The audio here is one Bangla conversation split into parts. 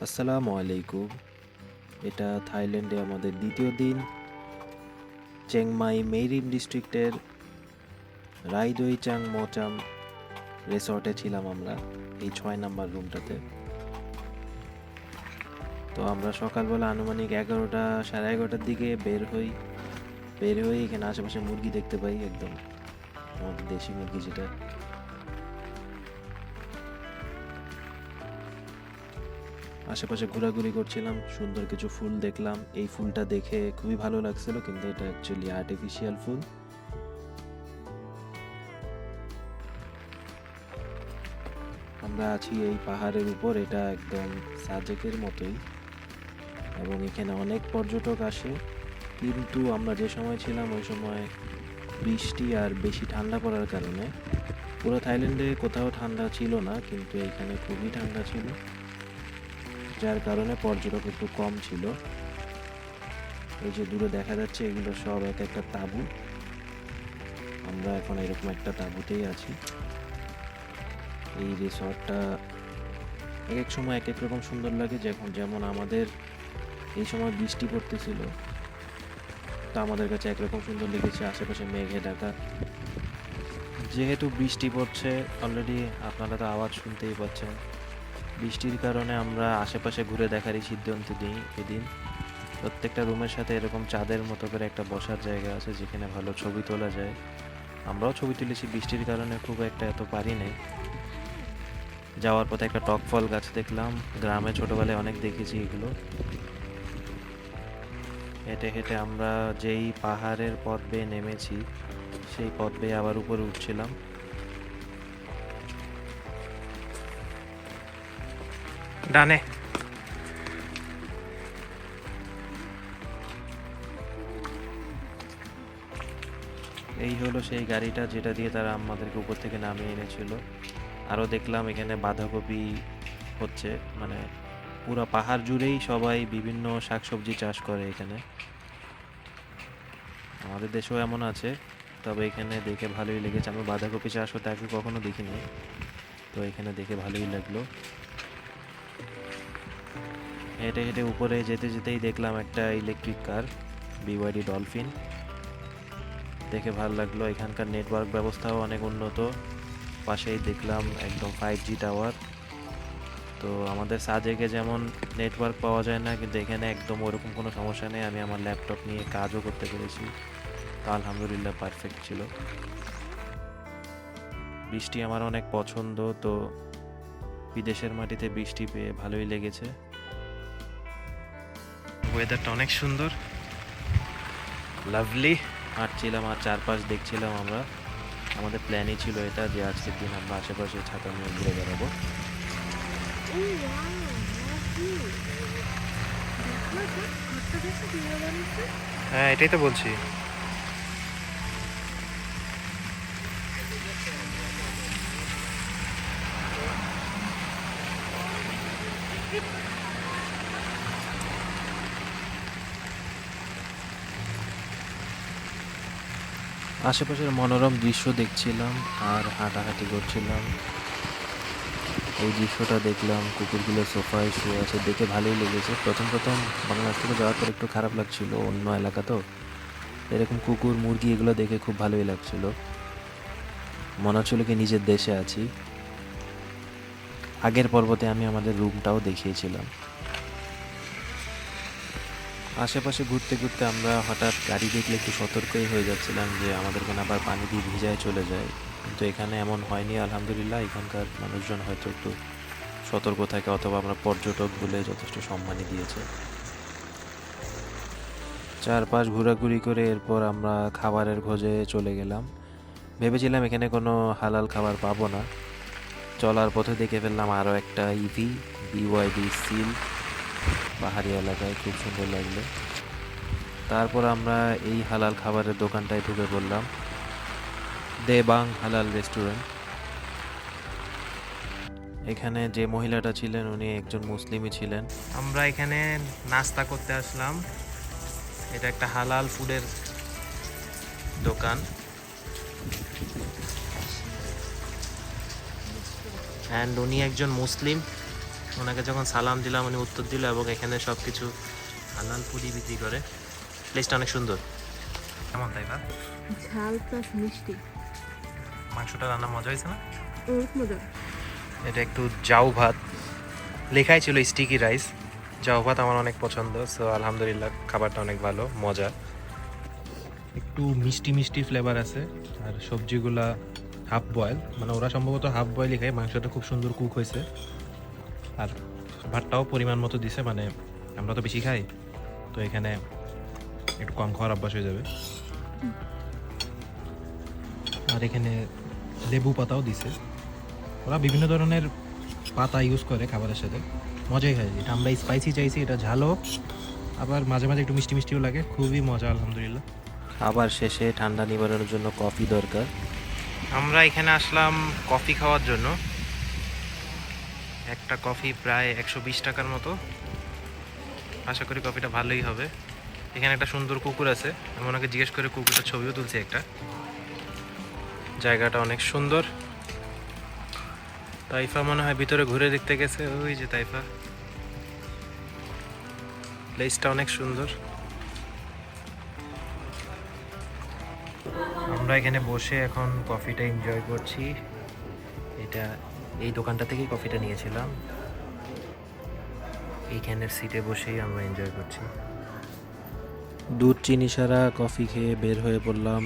আসসালামু আলাইকুম। এটা থাইল্যান্ডে আমাদের দ্বিতীয় দিন। চেংমাই মেরিন ডিস্ট্রিক্টের রাইদই চাং মোচাম রিসর্টে ছিলাম আমরা, এই 6 নাম্বার রুমটাতে। তো আমরা সকালবেলা আনুমানিক 11টা সাড়ে 11টার দিকে বের হই এখানে আশেপাশে মুরগি দেখতে পাই, একদম আমাদের দেশি মুরগি যেটা। আশেপাশে ঘোরাঘুরি করছিলাম, সুন্দর কিছু ফুল দেখলাম। এই ফুলটা দেখে খুবই ভালো লাগছিল, কিন্তু এটা অ্যাকচুয়ালি আর্টিফিশিয়াল ফুল। আমরা আছি এই পাহাড়ের উপর, এটা একদম সাজেকের মতোই এবং এখানে অনেক পর্যটক আসে। কিন্তু আমরা যে সময় ছিলাম ওই সময় বৃষ্টি আর বেশি ঠান্ডা পড়ার কারণে পুরো থাইল্যান্ডে কোথাও ঠান্ডা ছিল না, কিন্তু এখানে খুবই ঠান্ডা ছিল, যার কারণে পর্যটক একটু কম ছিল। এই যে দূরে দেখা যাচ্ছে এগুলো সব এক একটা তাঁবু। আমরা এখন এরকম একটা তাঁবুতেই আছি। এই রিসর্টটা এক এক সময় এক এক রকম সুন্দর লাগে। যেমন আমাদের এই সময় বৃষ্টি পড়তেছিল, তো আমাদের কাছে একরকম সুন্দর লেগেছে। আশেপাশে মেঘে ঢাকা, যেহেতু বৃষ্টি পড়ছে অলরেডি, আপনারা তো আওয়াজ শুনতেই পাচ্ছেন। বৃষ্টির কারণে আমরা আশেপাশে ঘুরে দেখারই সিদ্ধান্ত নিই এদিন। প্রত্যেকটা রুমের সাথে এরকম চাঁদের মতো করে একটা বসার জায়গা আছে, যেখানে ভালো ছবি তোলা যায়। আমরাও ছবি তুলেছি, বৃষ্টির কারণে খুব একটা এত পারি নাই। যাওয়ার পথে একটা টক ফল গাছ দেখলাম, গ্রামে ছোটবেলায় অনেক দেখেছি এগুলো। হেঁটে হেঁটে আমরা যেই পাহাড়ের পথ বেয়ে নেমেছি সেই পথ বেয়ে আবার উপরে উঠছিলাম। ডানে। এই হলো সেই গাড়িটা যেটা দিয়ে তারা আমাদেরকে উপর থেকে নামিয়ে এনেছিল। আরও দেখলাম এখানে বাঁধাকপি হচ্ছে, মানে পুরো পাহাড় জুড়েই সবাই বিভিন্ন শাকসবজি চাষ করে এখানে। আমাদের দেশেও এমন আছে, তবে এখানে দেখে ভালোই লেগেছে। আমি বাঁধাকপি চাষ হতে আগে কখনো দেখিনি, তো এখানে দেখে ভালোই লাগলো। হেঁটে হেঁটে উপরে যেতে যেতেই দেখলাম একটা ইলেকট্রিক কার, বিওয়াইডি ডলফিন। দেখে ভালো লাগলো। এখানকার নেটওয়ার্ক ব্যবস্থাও অনেক উন্নত। পাশেই দেখলাম একদম 5G টাওয়ার। তো আমাদের সাজেকে যেমন নেটওয়ার্ক পাওয়া যায় না, কিন্তু এখানে একদম ওরকম কোনো সমস্যা নেই। আমি আমার ল্যাপটপ নিয়ে কাজও করতে পেরেছি, তো আলহামদুলিল্লাহ পারফেক্ট ছিল। বৃষ্টি আমার অনেক পছন্দ, তো বিদেশের মাটিতে বৃষ্টি পেয়ে ভালোই লেগেছে। ওয়েদারটা অনেক সুন্দর, লাভলি। হাঁটছিলাম আর চারপাশ দেখছিলাম আমরা। আমাদের প্ল্যানই ছিল এটা, যে আজকের দিন আমরা আশেপাশে ছাতা নিয়ে ঘুরে বেড়াবো। হ্যাঁ, এটাই তো বলছি। আশেপাশের মনোরম দৃশ্য দেখছিলাম আর হাঁটাহাঁটি করছিলাম। এই দৃশ্যটা দেখলাম, কুকুরগুলো সোফায় শুয়ে আছে, দেখে ভালোই লেগেছে। প্রথম বাংলাদেশ থেকে যাওয়ার পর একটু খারাপ লাগছিল, অন্য এলাকা তো এরকম কুকুর মুরগি এগুলো দেখে খুব ভালোই লাগছিল, মনে হচ্ছিল কি নিজের দেশে আছি। আগের পর্বতে আমি আমাদের রুমটাও দেখিয়েছিলাম। আশেপাশে ঘুরতে ঘুরতে আমরা হঠাৎ গাড়ি দেখলে একটু সতর্কই হয়ে যাচ্ছিলাম যে আমাদেরকে না আবার পানি দিয়ে ভিজায় চলে যায়, কিন্তু এখানে এমন হয়নি আলহামদুলিল্লাহ। এখানকার মানুষজন হয়তো একটু সতর্ক থাকে, অথবা আমরা পর্যটক বলে যথেষ্ট সম্মানই দিয়েছে। চারপাশ ঘোরাঘুরি করে এরপর আমরা খাবারের খোঁজে চলে গেলাম। ভেবেছিলাম এখানে কোনো হালাল খাবার পাবো না। চলার পথে দেখে ফেললাম আরও একটা ইভি, বিওয়াইডি সিল, পাহাড়ি এলাকায়, খুব সুন্দর লাগলো। তারপর আমরা এই হালাল খাবারের দোকানটায় ঢুকে পড়লাম, দেবাং হালাল রেস্টুরেন্ট। এখানে যে মহিলাটা ছিলেন উনি একজন মুসলিমই ছিলেন। আমরা এখানে নাস্তা করতে আসলাম। এটা একটা হালাল ফুডের দোকান, অ্যান্ড উনি একজন মুসলিম। ওনাকে যখন সালাম দিলাম উনি উত্তর দিল, এবং এখানে সব কিছু হালাল পুরি বিক্রি করে। প্লেসটা অনেক সুন্দর। কেমন তাই না? ঝাল প্লাস মিষ্টি, মাংসটা রান্না মজা হয়েছে না? অনেক মজা। এটা একটু জাউ ভাত, লেখাই ছিল স্টিকি রাইস। জাউ ভাত আমার অনেক পছন্দ, সো আলহামদুলিল্লাহ খাবারটা অনেক ভালো, মজা। একটু মিষ্টি মিষ্টি ফ্লেভার আছে, আর সবজিগুলা হাফ বয়েল, মানে ওরা সম্ভবত হাফ বয়েলই খায়। মাংসটা খুব সুন্দর কুক হয়েছে, আর ভাতটাও পরিমাণ মতো দিছে, মানে আমরা তো বেশি খাই, তো এখানে একটু কম খাওয়ার অভ্যাস হয়ে যাবে। আর এখানে লেবু পাতাও দিছে। ওরা বিভিন্ন ধরনের পাতা ইউজ করে খাবারের সাথে, মজাই হয়। এটা আমরা স্পাইসি চাইছি, এটা ঝালও, আবার মাঝে মাঝে একটু মিষ্টি মিষ্টিও লাগে, খুবই মজা আলহামদুলিল্লাহ। খাবার শেষে ঠান্ডা নিবারণের জন্য কফি দরকার। আমরা এখানে আসলাম কফি খাওয়ার জন্য। একটা কফি প্রায় 120 টাকার মতো। আশা করি কফিটা ভালোই হবে। এখানে একটা সুন্দর কুকুর আছে, আমি ওনাকে জিজ্ঞেস করে কুকুরটার ছবিও তুলছি একটা। জায়গাটা অনেক সুন্দর। তাইফা মনে হয় ভিতরে ঘুরে দেখতে গেছে, ওই যে তাইফা। প্লেসটা অনেক সুন্দর। আমরা এখানে বসে এখন কফিটা এনজয় করছি। এটা এই দোকানটা থেকেই কফিটা নিয়েছিলাম। এইখানের সিটে বসেই আমরা এনজয় করছি। দুধ চিনি ছাড়া কফি খেয়ে বের হয়ে পড়লাম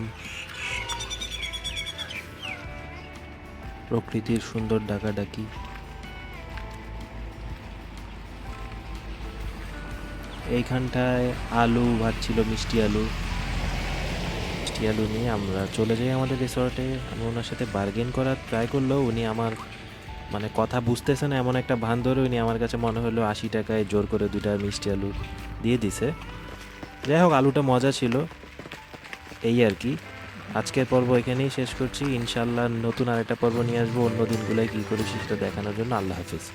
প্রকৃতির সুন্দর ডাকাডাকি। এইখানটায় আলু ভাজছিল, মিষ্টি আলু। মিষ্টি আলু নিয়ে আমরা চলে যাই আমাদের রিসর্টে। আমি ওনার সাথে বার্গেন করার ট্রাই করলেও উনি আমার মানে কথা বুঝতেছে না, এমন একটা ভান ধরে উনি আমার কাছে মনে হলো 80 টাকায় জোর করে 2টা মিষ্টি আলু দিয়ে দিছে। যাই হোক, আলুটা মজা ছিল, এই আর কি। আজকের পর্ব এখানেই শেষ করছি। ইনশাল্লাহ নতুন আরেকটা পর্ব নিয়ে আসবো অন্য দিনগুলোয় কী করেছি সেটা দেখানোর জন্য। আল্লাহ হাফিজ।